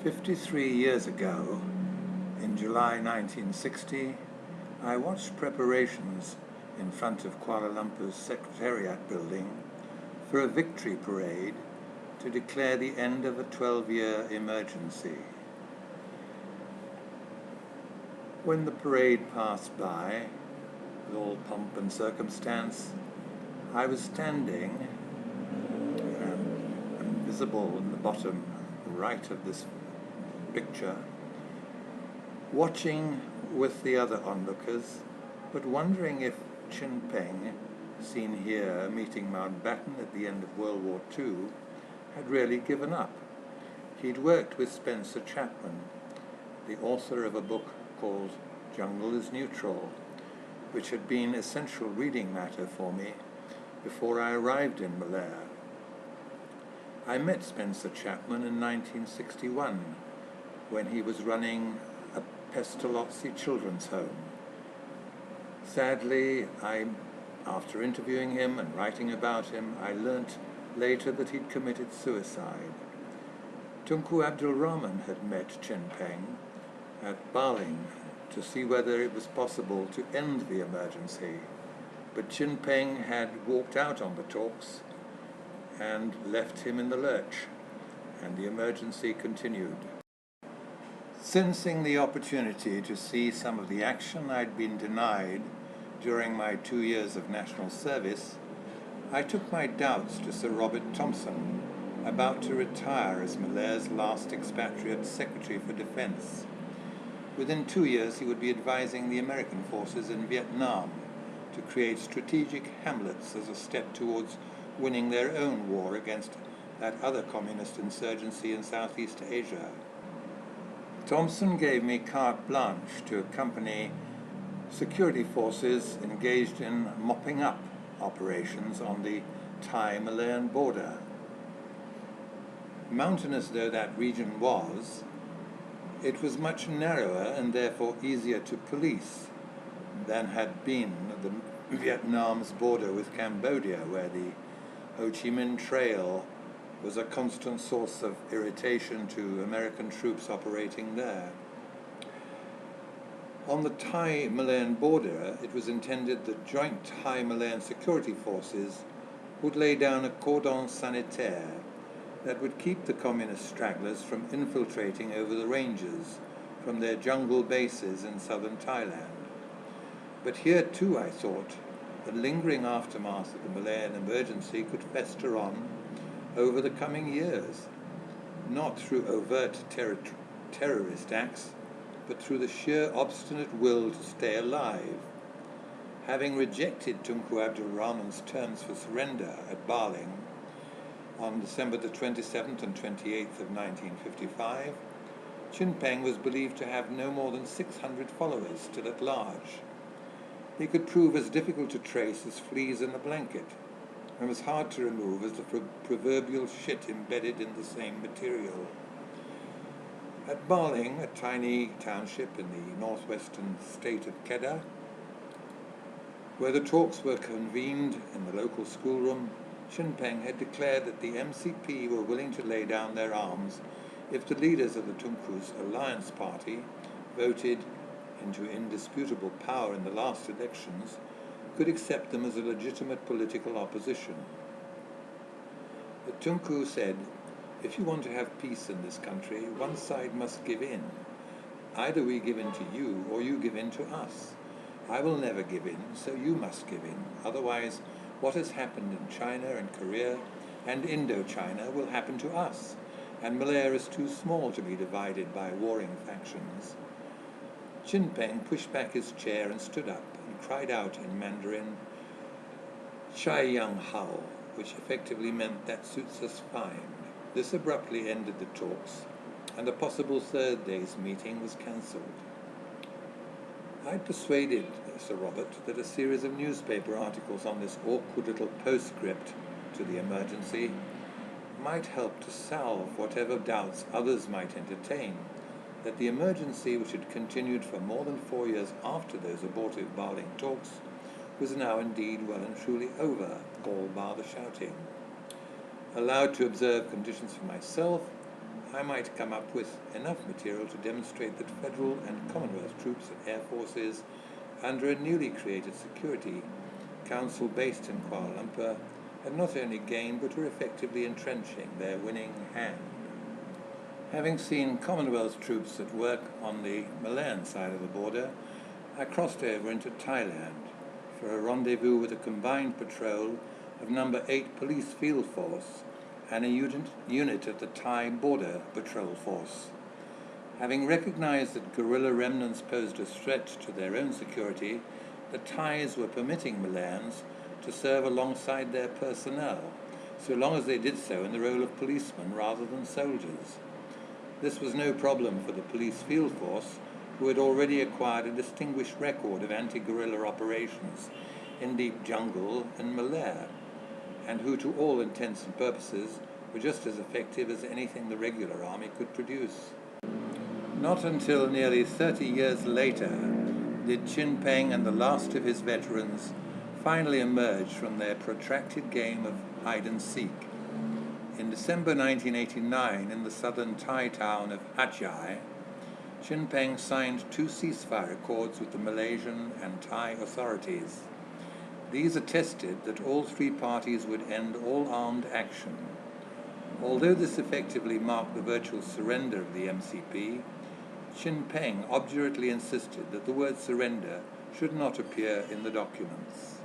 53 years ago, in July 1960, I watched preparations in front of Kuala Lumpur's Secretariat building for a victory parade to declare the end of a 12-year emergency. When the parade passed by, with all pomp and circumstance, I was standing, and visible in the bottom right of this picture, watching with the other onlookers, but wondering if Chin Peng, seen here meeting Mountbatten at the end of World War II, had really given up. He'd worked with Spencer Chapman, the author of a book called Jungle is Neutral, which had been essential reading matter for me before I arrived in Malaya. I met Spencer Chapman in 1961 when he was running a Pestalozzi children's home. Sadly, after interviewing him and writing about him, I learnt later that he'd committed suicide. Tunku Abdul Rahman had met Chin Peng at Baling to see whether it was possible to end the emergency, but Chin Peng had walked out on the talks and left him in the lurch, and the emergency continued. Sensing the opportunity to see some of the action I'd been denied during my 2 years of national service, I took my doubts to Sir Robert Thomson, about to retire as Malaya's last expatriate Secretary for Defence. Within 2 years he would be advising the American forces in Vietnam to create strategic hamlets as a step towards winning their own war against that other communist insurgency in Southeast Asia. Thomson gave me carte blanche to accompany security forces engaged in mopping up operations on the Thai-Malayan border. Mountainous though that region was, it was much narrower and therefore easier to police than had been Vietnam's border with Cambodia, where the Ho Chi Minh Trail was a constant source of irritation to American troops operating there. On the Thai-Malayan border, it was intended that joint Thai-Malayan security forces would lay down a cordon sanitaire that would keep the communist stragglers from infiltrating over the ranges from their jungle bases in southern Thailand. But here too, I thought, the lingering aftermath of the Malayan emergency could fester on over the coming years, not through overt terrorist acts, but through the sheer obstinate will to stay alive. Having rejected Tunku Abdul Rahman's terms for surrender at Baling on December the 27th and 28th of 1955, Chin Peng was believed to have no more than 600 followers still at large. He could prove as difficult to trace as fleas in a blanket, and was hard to remove as the proverbial shit embedded in the same material. At Baling, a tiny township in the northwestern state of Kedah, where the talks were convened in the local schoolroom, Chin Peng had declared that the MCP were willing to lay down their arms if the leaders of the Tunku's Alliance Party voted into indisputable power in the last elections, could accept them as a legitimate political opposition. The Tunku said, if you want to have peace in this country, one side must give in. Either we give in to you, or you give in to us. I will never give in, so you must give in. Otherwise, what has happened in China and Korea and Indochina will happen to us, and Malaya is too small to be divided by warring factions. Chin Peng pushed back his chair and stood up and cried out in Mandarin, Chai Yang Hao, which effectively meant that suits us fine. This abruptly ended the talks, and a possible third day's meeting was cancelled. I persuaded Sir Robert that a series of newspaper articles on this awkward little postscript to the emergency might help to salve whatever doubts others might entertain that the emergency, which had continued for more than 4 years after those abortive Baling talks, was now indeed well and truly over, all bar the shouting. Allowed to observe conditions for myself, I might come up with enough material to demonstrate that Federal and Commonwealth troops and air forces under a newly created Security Council based in Kuala Lumpur had not only gained but were effectively entrenching their winning hand. Having seen Commonwealth troops at work on the Malayan side of the border, I crossed over into Thailand for a rendezvous with a combined patrol of No. 8 Police Field Force and a unit of the Thai Border Patrol Force. Having recognized that guerrilla remnants posed a threat to their own security, the Thais were permitting Malayans to serve alongside their personnel, so long as they did so in the role of policemen rather than soldiers. This was no problem for the police field force, who had already acquired a distinguished record of anti-guerrilla operations in deep jungle and Malaya, and who to all intents and purposes were just as effective as anything the regular army could produce. Not until nearly 30 years later did Chin Peng and the last of his veterans finally emerge from their protracted game of hide-and-seek. In December 1989, in the southern Thai town of Aceh, Chin Peng signed 2 ceasefire accords with the Malaysian and Thai authorities. These attested that all 3 parties would end all armed action. Although this effectively marked the virtual surrender of the MCP, Chin Peng obdurately insisted that the word surrender should not appear in the documents.